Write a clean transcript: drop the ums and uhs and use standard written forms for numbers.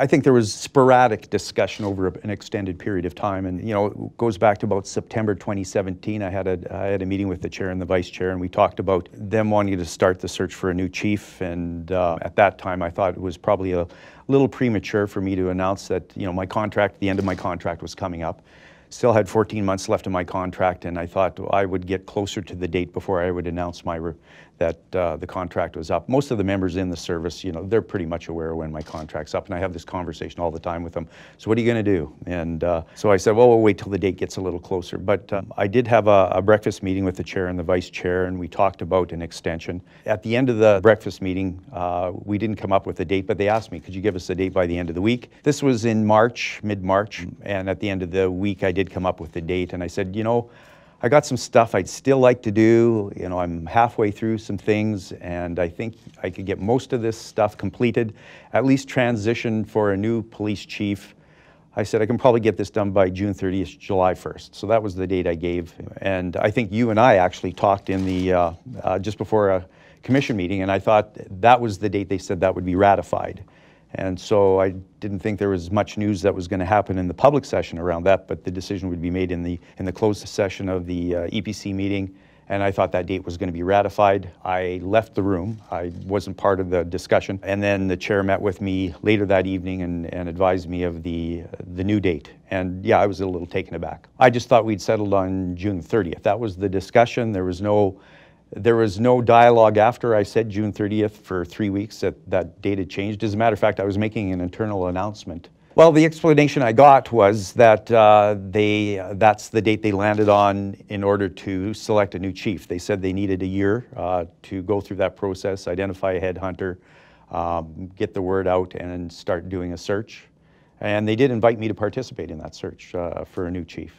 I think there was sporadic discussion over an extended period of time, and it goes back to about September 2017. I had a meeting with the chair and the vice chair, and we talked about them wanting to start the search for a new chief. And at that time, I thought it was probably a little premature for me to announce that the end of my contract was coming up. Still had 14 months left in my contract, and I thought I would get closer to the date before I would announce that the contract was up. Most of the members in the service, they're pretty much aware when my contract's up, and I have this conversation all the time with them. So what are you going to do? And so I said, well, we'll wait till the date gets a little closer. But I did have a breakfast meeting with the chair and the vice chair, and we talked about an extension. At the end of the breakfast meeting, we didn't come up with a date, but they asked me, could you give us a date by the end of the week? This was in March, mid-March, and at the end of the week, I did come up with the date, and I said, I got some stuff I'd still like to do. I'm halfway through some things, and I think I could get most of this stuff completed, at least transition for a new police chief. I said I can probably get this done by June 30th, July 1st. So that was the date I gave. And I think you and I actually talked in the just before a commission meeting, and I thought that was the date they said that would be ratified. And so I didn't think there was much news that was going to happen in the public session around that, but the decision would be made in the closed session of the EPC meeting, and I thought that date was going to be ratified. I left the room. I wasn't part of the discussion, and then the chair met with me later that evening and advised me of the new date. And yeah, I was a little taken aback. I just thought we'd settled on June 30th. That was the discussion. There was no dialogue after I said June 30th for 3 weeks that date had changed. As a matter of fact, I was making an internal announcement. Well, the explanation I got was that that's the date they landed on in order to select a new chief. They said they needed a year to go through that process, identify a headhunter, get the word out, and start doing a search. And they did invite me to participate in that search for a new chief.